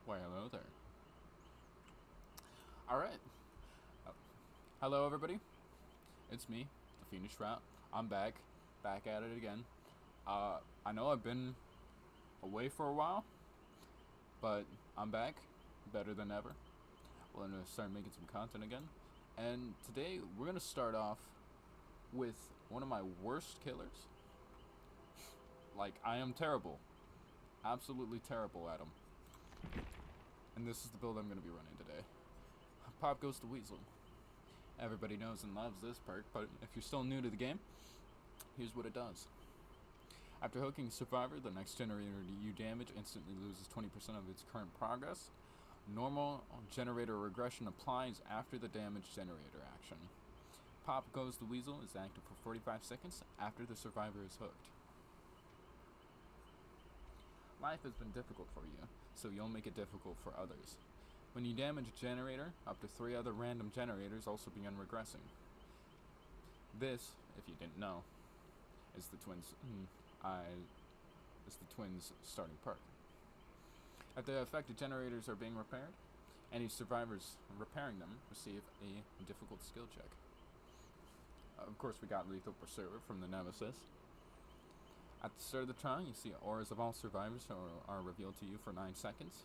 Why, hello there. Alright. Hello, everybody. It's me, the Phoenix Shoutout. I'm back at it again. I know I've been away for a while, but I'm back, better than ever. We're going to start making some content again. And today, we're going to start off with one of my worst killers. Like, I am terrible. Absolutely terrible at them. And this is the build I'm going to be running today. Pop goes to Weasel. Everybody knows and loves this perk, but if you're still new to the game, here's what it does. After hooking Survivor, the next generator to you damage instantly loses 20% of its current progress. Normal generator regression applies after the damage generator action. Pop Goes the Weasel is active for 45 seconds after the Survivor is hooked. Life has been difficult for you, so you'll make it difficult for others. When you damage a generator, up to 3 other random generators also begin regressing. This, if you didn't know, is the twins' starting perk. If the affected generators are being repaired, any survivors repairing them receive a difficult skill check. Of course, we got Lethal Pursuer from the Nemesis. At the start of the trial, you see auras of all survivors are revealed to you for 9 seconds.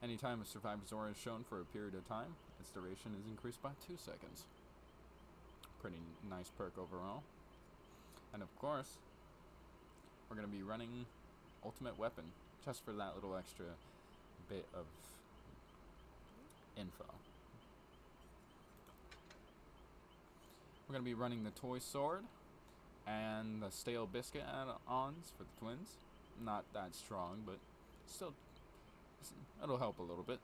Anytime a survivor's aura is shown for a period of time, its duration is increased by 2 seconds. Pretty nice perk overall. And of course, we're going to be running Ultimate Weapon, just for that little extra bit of info. We're going to be running the Toy Sword and the Stale Biscuit add-ons for the twins. Not that strong, but still, it'll help a little bit.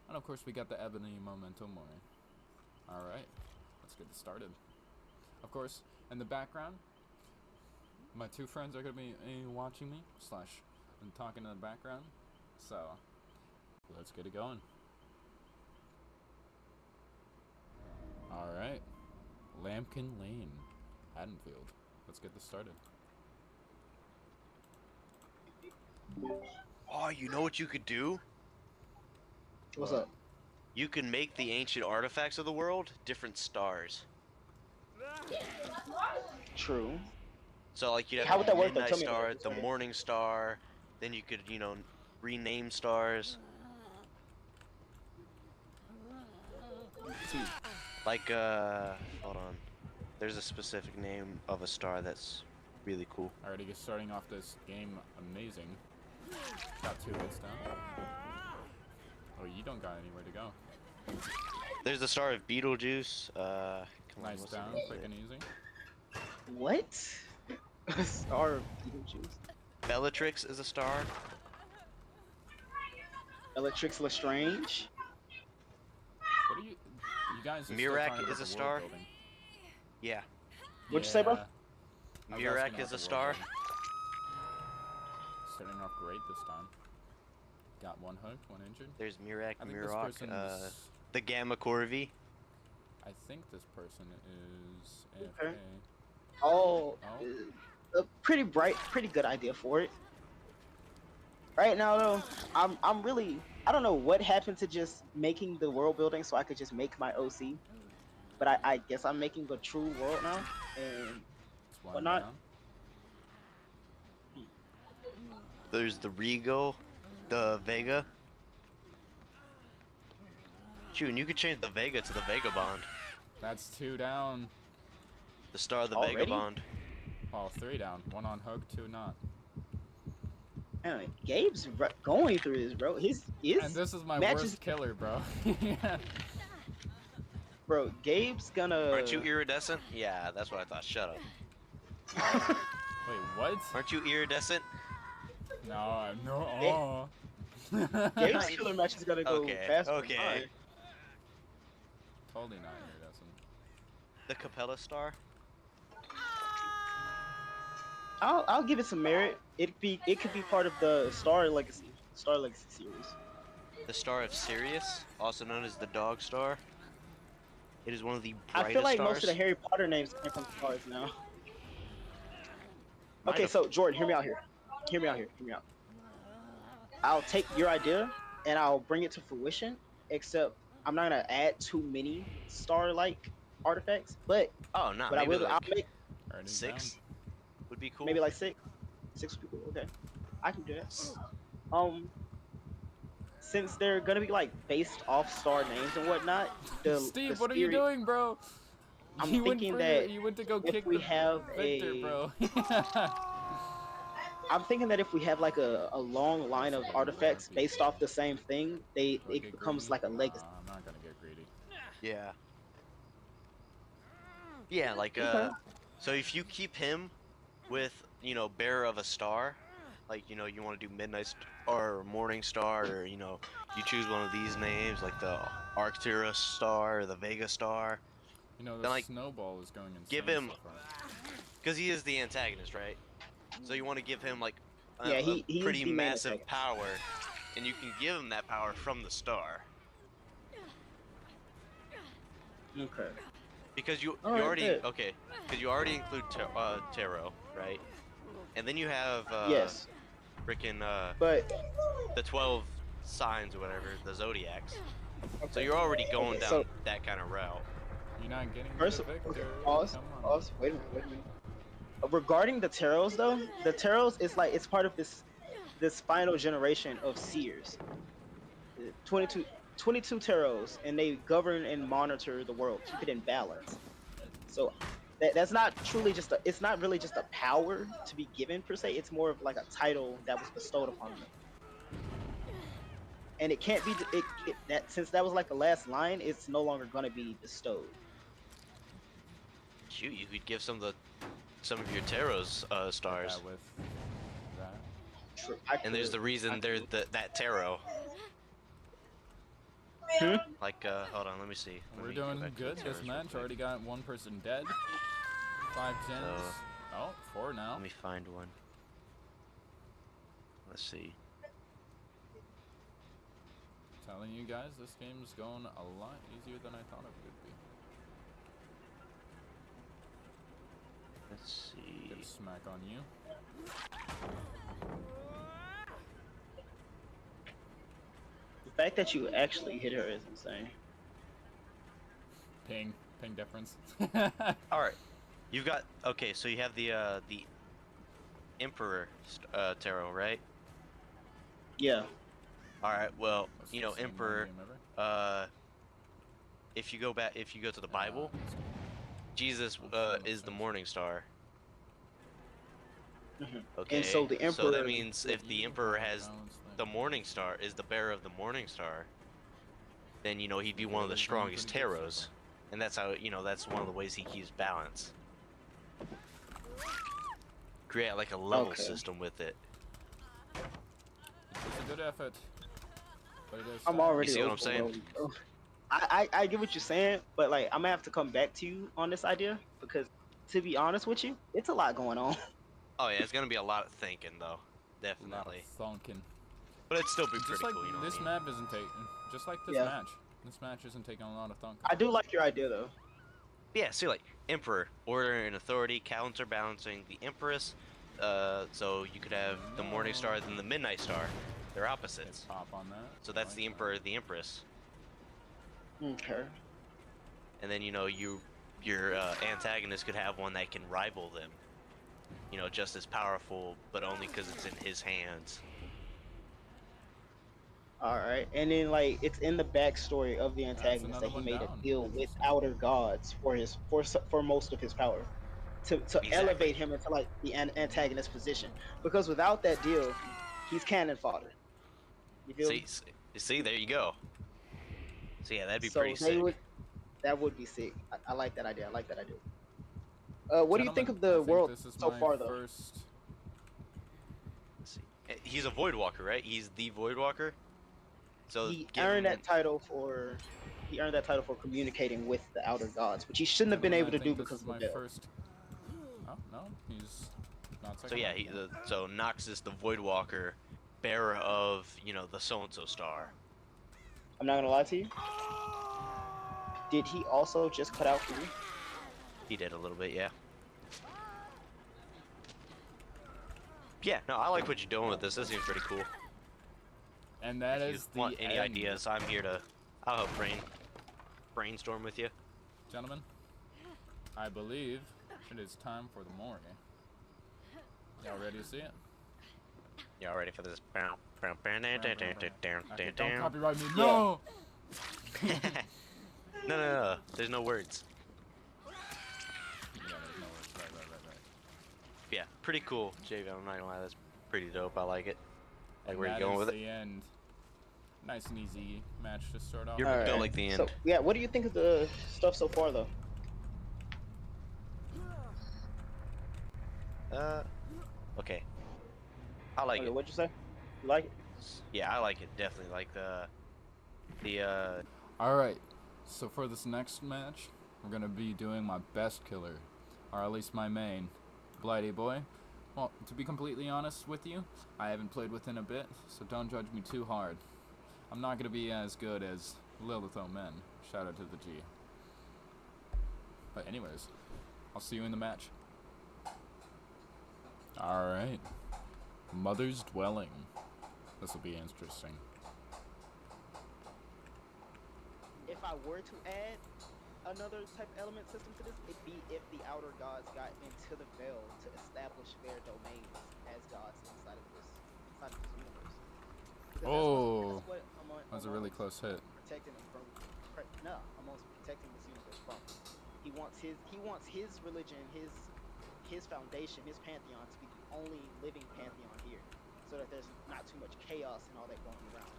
And of course, we got the Ebony Memento Mori. Alright, let's get this started. Of course, in the background, my 2 friends are going to be watching me, and talking in the background. So, let's get it going. Alright, Lambkin Lane, Haddonfield. Let's get this started. Oh, you know what you could do? What's up? You can make the ancient artifacts of the world different stars. True. So, like, you'd have How would that the work, though? Midnight Tell me Star, about the this. Morning Star, then you could, rename stars. Like, hold on. There's a specific name of a star that's really cool. Alrighty, get starting off this game amazing. Got 2 hits down. Oh, you don't got anywhere to go. There's the star of Beetlejuice. Come on, Nice what's the down, name of quick it? and easy. What? A star of Beetlejuice. Bellatrix is a star. Electrix Lestrange. What are you guys are still Mirak talking about is a the star. world building. Yeah. What'd you say, bro? I was Mirak asking is about a the star. world building. Starting off great this time. Got 1 hooked, 1 injured. There's Mirak, I think this Mirok, person's... the Gamma Corvi. I think this person is AFK. Okay. Oh, Oh. a pretty good idea for it. Right now, though, I'm really, I don't know what happened to just making the world building so I could just make my OC. But I guess I'm making a true world now, and It's 1 whatnot. down. There's the Regal, the Vega. Shoot, and you could change the Vega to the Vagabond. That's 2 down. The star of the Already? Vagabond. Oh, 3 down. 1 on hook, 2 not. Man, Gabe's going through this, bro. His And this is my matches, worst killer, bro. bro. Gabe's gonna. Aren't you iridescent? Yeah, that's what I thought. Shut up. Wait, what? Aren't you iridescent? No, no. Gabe's killer match is gonna go Okay, faster okay. than mine. Totally not iridescent. The Capella star? I'll give it some merit. It could be part of the Star Legacy series. The star of Sirius, also known as the Dog Star. It is one of the brightest I feel like stars. most of the Harry Potter names come from stars now. Might Okay, have- so Jordan, hear me out here. I'll take your idea and I'll bring it to fruition. Except I'm not gonna add too many star-like artifacts, Oh, not but I maybe will. I'll like make Write it down. 6 would be cool. maybe like six people. Okay, I can do that. Um, since they're gonna be like based off star names and whatnot, the Steve, what are you spirit. doing, bro? I'm You went thinking for that you went to go if kick we the have Victor, a bro. I'm thinking that if we have like a long line of artifacts based off the same thing, Do I it get becomes greedy? like a legacy. I'm not gonna get greedy. Yeah. Yeah, like Okay. so if you keep him with, bearer of a star, like, you want to do midnight or morning star, or, you choose one of these names, like the Arcturus star or the Vega star, You know, the then like snowball is going give insane him, so far. because he is the antagonist, right? So you want to give him like Yeah, a he's pretty the main massive antagonist. power, and you can give him that power from the star. Okay. Because you All right, already bet. okay, because you already include tarot, right? And then you have Yes, freaking but the 12 signs or whatever, the zodiacs. So okay. you're already going Okay. So down that kind of route. You're not getting me first, the okay, Victor. pause, Come on. pause. Wait a minute. Wait a minute. Regarding the tarots, though, the tarots is like it's part of this final generation of seers. 22, 22 tarots, and they govern and monitor the world, keep it in balance. So that's not truly just a. It's not really just a power to be given per se. It's more of like a title that was bestowed upon them, and it can't be. That since that was like the last line, it's no longer gonna be bestowed. Shoot, you could give some of your tarot's Put stars. that with that. True. I And there's could. the I reason there's could. that tarot. Hmm? Like, hold on, let me see. Let We're me go doing back to the good this tarots real match. quick. Already got one person dead. 5 gens. So, Oh, 4 now. let me find one. Let's see. Telling you guys, this game's going a lot easier than I thought it would be. Let's Get a see. smack on you. The fact that you actually hit her is insane. Ping. Ping difference. All right. You've got okay, so you have the Emperor tarot, right? Yeah. All right. Well, That's the same Emperor. game ever. If you go to the Bible, Jesus is the morning star. Hmm. Okay. And so the So that emperor. means if the Emperor has the morning star, is the bearer of the morning star, then he'd be one of the strongest tarots. And that's how that's one of the ways he keeps balance. Create like a level Okay. system with it. It's a good effort. But it is I'm sad. already You see what I'm saying? overwhelmed, bro. I get what you're saying, but like I'm gonna have to come back to you on this idea because to be honest with you, it's a lot going on. Oh yeah, it's gonna be a lot of thinking though, A lot of definitely. thunking. But it'd still be Just pretty like cool, you know this what I mean? map isn't taking. Just like this Yeah. match. This match isn't taking a lot of thunking. I do like your idea though. Yeah, see, like Emperor, order and authority, counterbalancing the Empress. So you could have the Morning Star and the Midnight Star. They're Hit opposites. pop on that. So I that's like the that. Emperor, the Empress, Okay. and then your antagonist could have one that can rival them. Just as powerful, but only because it's in his hands. All right. And then like it's in the backstory of the That's antagonist another that he one made a down. deal with Interesting. outer gods for for most of his power to Exactly. elevate him into like the antagonist position. Because without that deal, he's cannon fodder. You feel me? See, there you go. So yeah, that'd be pretty So they sick. would that would be sick. I like that idea. I like that idea. What do you think Gentlemen, of I the think world this is so my far, though? first. Let's see. He's a Void Walker, right? He's the Void Walker. So He give earned him. that title for communicating with the outer gods, which he shouldn't have been Gentlemen, able I to do think this because is of the my veil. first. Oh no, he's not So second yeah, level. so Nox is the Void Walker, bearer of the so and so star. I'm not gonna lie to you. Did he also just cut out for you? He did a little bit, yeah. Yeah, no, I like what you're doing with this. This seems pretty cool. And that if you is the want any end. ideas, I'm here to. I'll help brainstorm with you. Gentlemen, I believe it is time for the morgue. Y'all ready to see it? Y'all ready for this? Okay, don't copyright me. No! No. There's no words. Yeah, there's no words. Right. Yeah, pretty cool, JV. I'm not gonna lie, that's pretty dope. I like it. Like, And where you that going is with it? the end. Nice and easy match to start off. You're All built right. like the end. So yeah, what do you think of the stuff so far, though? Okay. I like Okay, it. what'd you say? You like it? Yeah, I like it. Definitely like the Alright, so for this next match, we're gonna be doing my best killer, or at least my main, Blighty Boy. Well, to be completely honest with you, I haven't played with in a bit, so don't judge me too hard. I'm not gonna be as good as Lilith Omen. Shout out to the G. But anyways, I'll see you in the match. Alright. Mother's Dwelling. This will be interesting. If I were to add another type of element system to this, it'd be if the outer gods got into the veil to establish their domains as gods inside of this universe. Because Oh, that's what that's a really close hit. protecting them from. No, amongst protecting this universe from. He wants his religion, his foundation, his pantheon to be the only living pantheon here, so that there's not too much chaos and all that going around.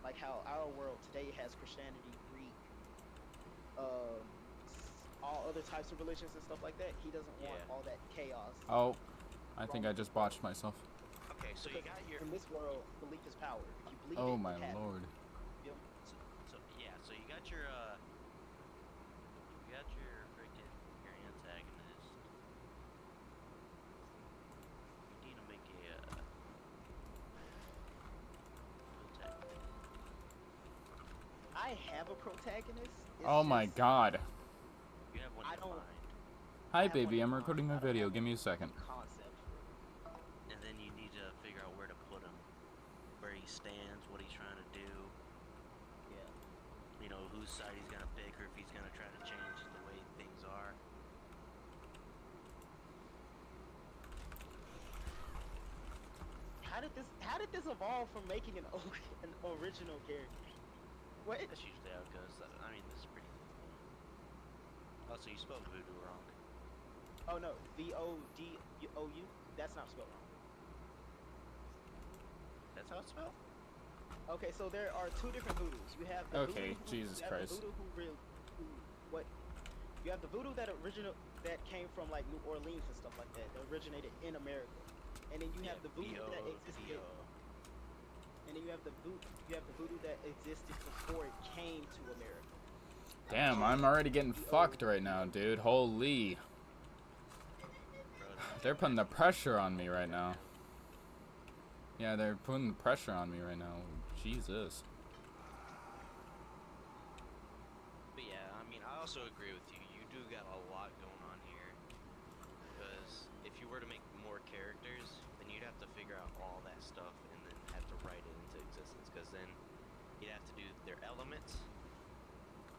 Like how our world today has Christianity, Greek, all other types of religions and stuff like that. He doesn't want all that chaos. Oh, I think I just botched myself. Okay, so you got your in this world, belief is power. If you believe Oh it, my it happens. lord. so you got your freaking your antagonist. You need to make a protagonist. I have a protagonist. It's Oh my just- god. You have one I in don't- mind, Hi baby, I'm recording a video. Give me a second. Concept. and then you need to figure out where to put him, where he stands, what he's trying to do. Yeah. You know, whose side he's gonna pick, or if he's gonna try to change the way things are. How did this evolve from making an original character? What? That's usually how it goes. I mean, this is pretty cool. Also, you spelled voodoo wrong. Oh no, VODOU. That's not spelled wrong. That's how it's spelled? Okay, so there are two different voodoos. You have the Okay, voodoo Jesus you have Christ. The voodoo you have the voodoo that came from like New Orleans and stuff like that. That originated in America. And then you have the voodoo that existed. And then you have the voodoo that existed before it came to America. Damn, I'm already getting fucked right now, dude. Holy. They're putting the pressure on me right now. Yeah, they're putting the pressure on me right now. Jesus. But yeah, I mean, I also agree with you. You do got a lot going on here. Because if you were to make more characters, then you'd have to figure out all that stuff and then have to write it into existence. Because then you'd have to do their elements,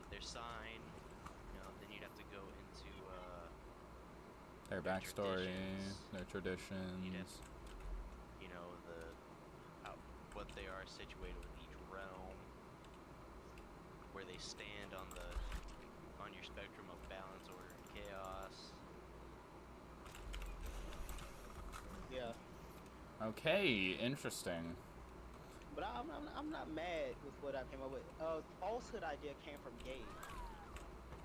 their sign, you know, then you'd have to go into Their backstory, traditions. their traditions. You'd have, you know, what they are situated with each realm, where they stand on your spectrum of balance, order, and chaos. Yeah. Okay, interesting. But I'm not mad with what I came up with. Falsehood idea came from Gabe.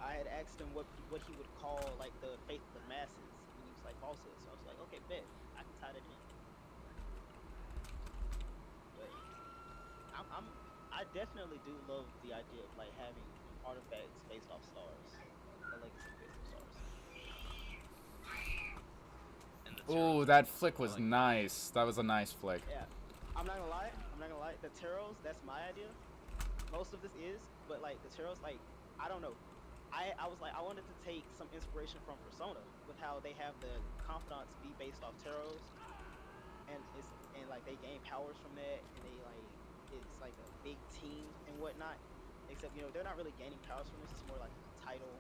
I had asked him what he would call like the faith of the masses, and he was like falsehood. So I was like, okay, bet I can tie that in. But I definitely do love the idea of like having artifacts based off stars, a legacy based off stars. And the Ooh, Turtles. that flick I was like nice. That was a nice flick. Yeah, I'm not gonna lie. The Taros, that's my idea. Most of this is, but like the Taros, like I don't know. I was like I wanted to take some inspiration from Persona with how they have the confidants be based off Taros, and like they gain powers from that, and they like it's like a big team and whatnot. Except they're not really gaining powers from this. It's more like a title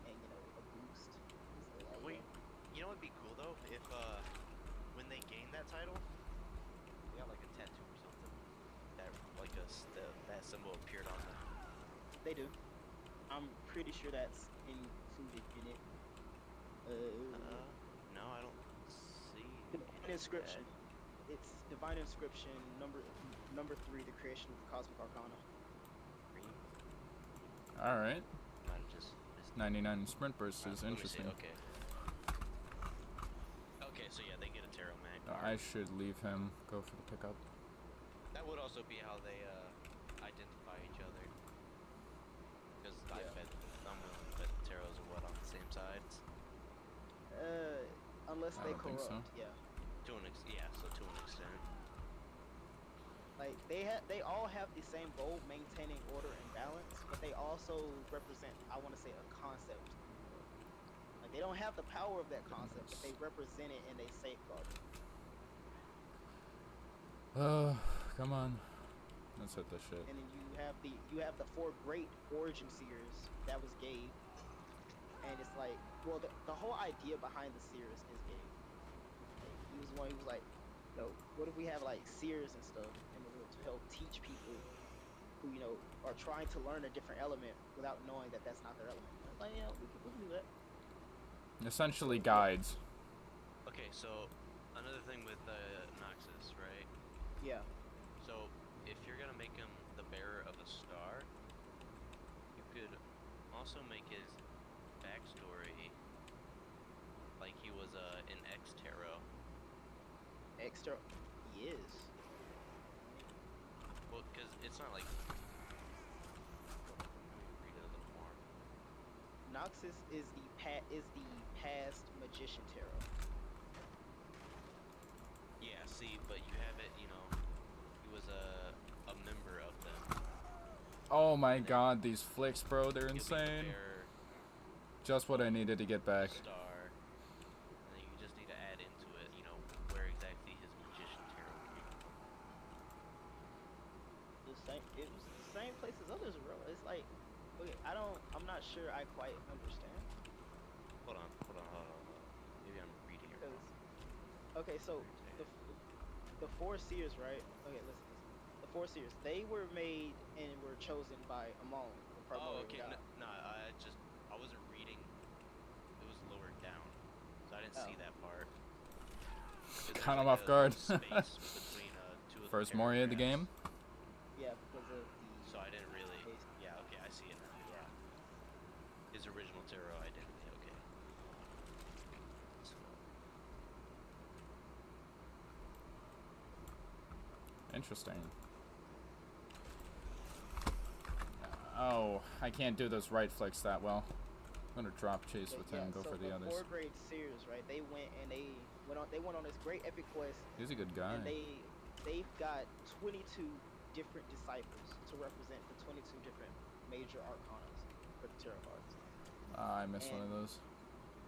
and a boost. So like, Wait, you know what'd be cool though? If when they gain that title, they got like a tattoo or something that like that symbol appeared on them. they do. I'm pretty sure that's included in it. No, I don't see. Divine Inscription. It's Divine Inscription number 3, the creation of the Cosmic Arcana. All right. Might have just missed 99 sprint burst is let me see, interesting. Okay. Okay, so yeah, they get a tarot mag. I should leave him. Go for the pickup. That would also be how they identify each other. Because I bet I'm willing to bet the tarots are what on the same sides. Unless I they don't think corrupt, so. yeah. So to an extent. Like they all have the same goal, maintaining order and balance, but they also represent, I want to say, a concept. Like they don't have the power of that concept, but they represent it and they safeguard it. Come on. Let's hit this shit. And then you have the 4 great origin seers that was Gabe, and it's like, well, the whole idea behind the seers is Gabe. Like, he was the one who was like, what if we have like seers and stuff in the world to help teach people who are trying to learn a different element without knowing that that's not their element. Like, we can do that. Essentially guides. Okay, so another thing with Noxus, right? Yeah. So if you're gonna make him the bearer of a star, you could also make his backstory like he was an ex-tarot. Extra. He is. Well, because it's not like. Let me read it a little more. Noxus is the past magician tarot. Yeah, see, but you have it, he was a member of them. Oh my god, these flicks, bro, they're He'll be the insane. bearer Just what I needed to get back. star, and then you just need to add into it, where exactly his magician tarot came from. It was the same place as others, bro. It's like, okay, I'm not sure I quite understand. Hold on. Maybe I'm reading it wrong. Okay, so the 4 seers, right? Okay, listen. The 4 seers, they were made and were chosen by Amon, the primordial Okay. god. No, I wasn't reading. It was lower down, so I didn't see that part. Caught him off guard. Space between two of First the Mori of the paragraphs. game. Yeah, because of the. So I didn't really. Yeah, okay, I see it now. Yeah. His original tarot identity. Okay. So, Interesting. Oh, I can't do those right flicks that well. I'm gonna drop chase with him, go for the others. 4 great seers, right? They went on this great epic quest. He's a good guy. And they've got 22 different disciples to represent the 22 different major arcanas for the tarot cards. I missed one of those.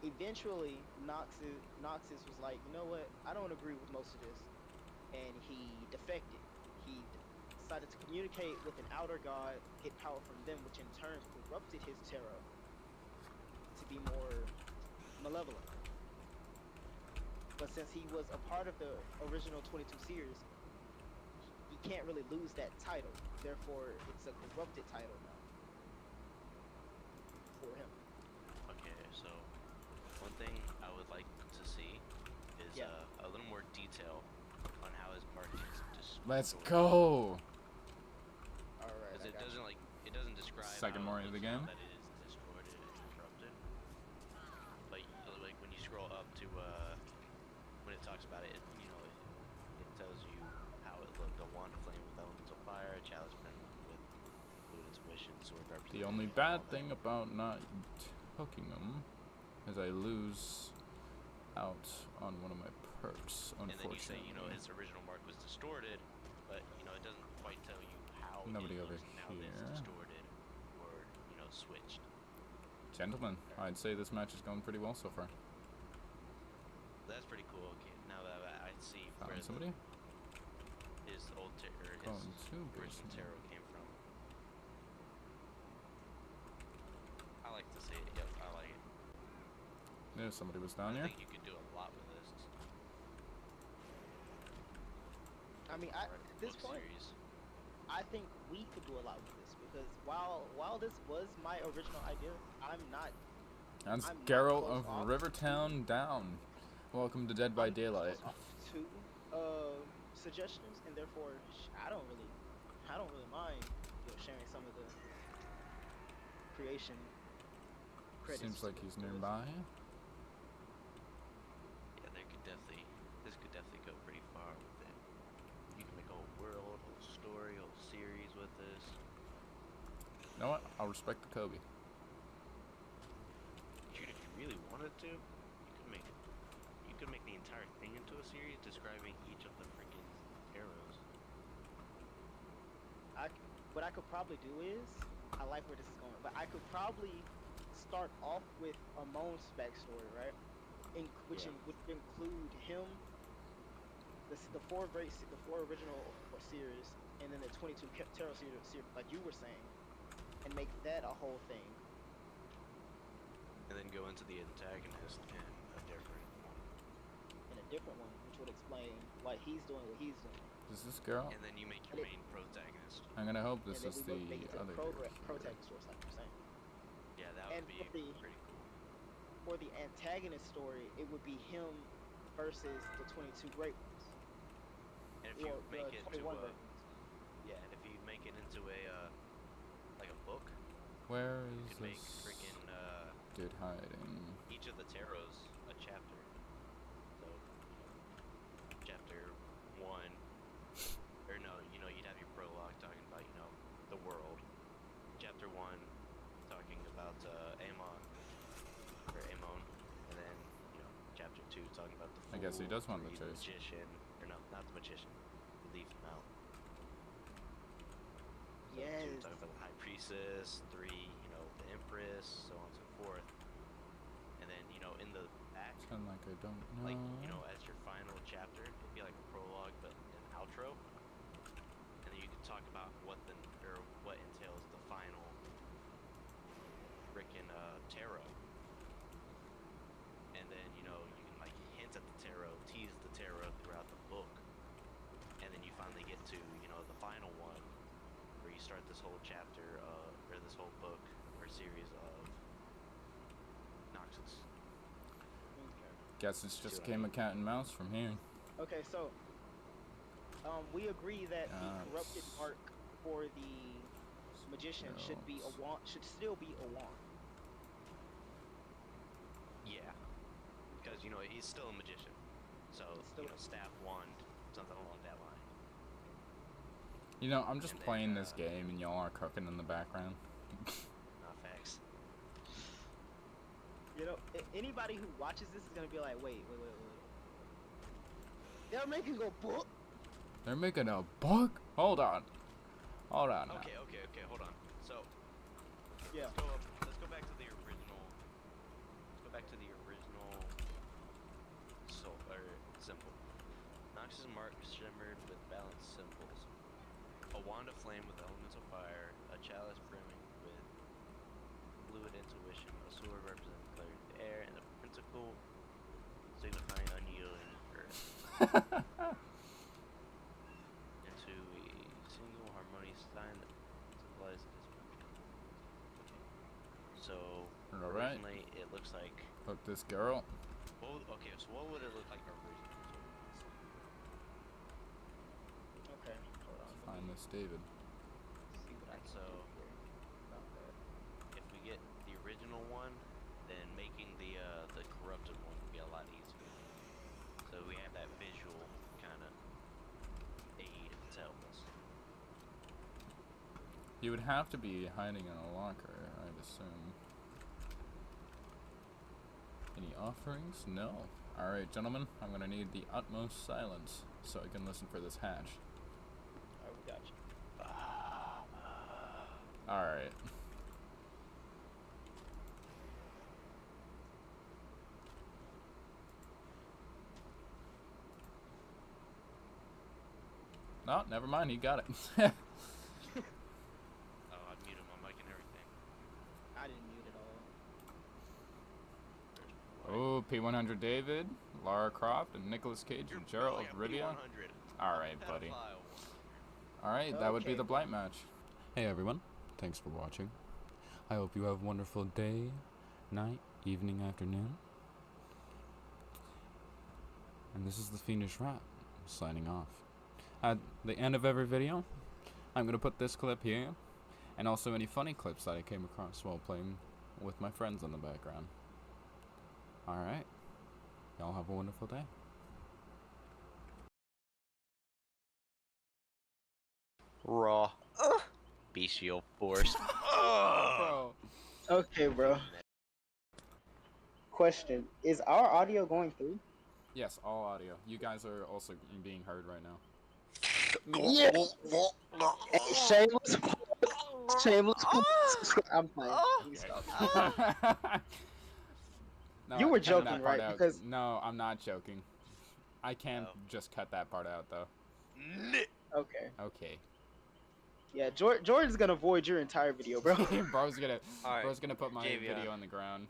Eventually, Noxus was like, you know what? I don't agree with most of this, and he defected. He decided to communicate with an outer god, get power from them, which in turn corrupted his tarot to be more malevolent. But since he was a part of the original 22 seers, he can't really lose that title. Therefore, it's a corrupted title now for him. okay, so one thing I would like to see is a little more detail on how his party is destroyed. Let's go. All right. Because it doesn't describe Second how Mori it of the looks now game. that it is destroyed and corrupted. Like when you scroll up to when it talks about it, it tells you how it looked. A wand of flame with elemental fire, a chalice brimmed with fluid intuition, sword representing. The only bad thing about not hooking them is I lose out on one of my perks, unfortunately. And then you say, his original mark was distorted, but it doesn't quite tell you how Nobody it over looks now that here. it's distorted or switched. Gentlemen, I'd say this match is going pretty well so far. That's pretty cool. Okay, now that I see Found where somebody? his Phone two where some basement. tarot came from. I like to say it. Yes, I like it. Knew somebody was down I here. think you could do a lot with this. I mean, Write a at this book point, series. I think we could do a lot with this because while this was my original idea, That's I'm not Geralt closed of off Rivertown Down. Welcome to Dead by I'm not Daylight. closed off to suggestions, and therefore I don't really mind sharing some of the creation credits. Seems like he's to this. nearby. Yeah, this could definitely go pretty far with it. You can make a whole world, whole story, whole series with this. You know what? I'll respect the Kobe. Shoot, if you really wanted to, you could make the entire thing into a series describing each of the freaking arrows. What I could probably do is, I like where this is going, but I could probably start off with Amon's backstory, right? Which Yeah. would include him, the four original series, and then the 22 Tarot series, like you were saying, and make that a whole thing. And then go into the antagonist in a different one. Which would explain why he's doing what he's doing. Is this girl? And then you make your main protagonist. I'm gonna hope this and is then the we make it to other the girl. protagonist source, like you're saying. Yeah, that And would be for the- pretty cool. For the antagonist story, it would be him versus the 22 Great Ones. And if you Or make the it into 21 a Great Ones. yeah, and if you make it into a like a book, Where you is could make this freaking dude hiding? each of the tarots a chapter. So, chapter 1, or no, you'd have your prologue talking about, the world. Chapter 1 talking about Amon, and then, chapter 2 talking about the fool. I guess he does want the 3, chase. magician, or no, not the magician, he leaves him out. So 2 Yes. talking about the high priestess, 3, the empress, so on and so forth. And then, in the back, Sound like I don't know. like, as your final chapter, it'd be like a prologue, but an outro. And then you could talk about what entails the final frickin' tarot. And then, you can like hint at the tarot, tease the tarot throughout the book. And then you finally get to, the final one, where you start this whole chapter, or this whole book, or series of Noxus. Guess it's just a See what I game mean? of cat and mouse from here. Okay, so we agree that the corrupted Yes. mark for the magician should be a wand. Should still be a wand. Yeah, because he's still a magician, so Still- staff, wand, something along that line. I'm just And then, playing this game and y'all are cooking in the background. Not facts. Anybody who watches this is gonna be like, wait. They're making a book. They're making a book? Hold on now. Okay, hold on. So Yeah. let's go back to the original. Let's go back to the original symbol. Noxus mark shimmered with balanced symbols. A wand of flame with elements of fire, a chalice brimming with fluid intuition, a sword representing clarity of the air, and a pentacle signifying unyielding earth. Into a single harmonious sign that symbolizes destruction. Okay. So Alright. originally it looks like. Look, this girl. So what would it look like originally? Okay. Hold on. Find this David. See what I can So do here about that. if we get the original one, then making the corrupted one would be a lot easier. So we have that visual kind of aid to help us. He would have to be hiding in a locker, I'd assume. Any offerings? No. Alright, gentlemen, I'm gonna need the utmost silence so I can listen for this hatch. Alright, we got you. Alright. No, never mind. He got it. Oh, I muted my mic and everything. I didn't mute it all. Oh, P100 David, Lara Croft, and Nicolas Cage and Gerald of Rivia. Alright, buddy. Alright, that would be Okay. the blight match. Hey everyone, thanks for watching. I hope you have a wonderful day, night, evening, afternoon. And this is the Fiendish Rat, signing off. At the end of every video, I'm going to put this clip here, and also any funny clips that I came across while playing with my friends in the background. Alright, y'all have a wonderful day. Raw. Bestial force. Bro. Okay, bro. Question: is our audio going through? Yes, all audio. You guys are also being heard right now. Yes. Hey, shameless plug. Shameless plug. I'm playing. Let me stop. No, You were cutting that joking, part right? out. Because No, I'm not joking. I can No. just cut that part out, though. okay, Okay. yeah, Jordan's gonna void your entire video, bro. bro's gonna Alright, put my Javion. video on the ground.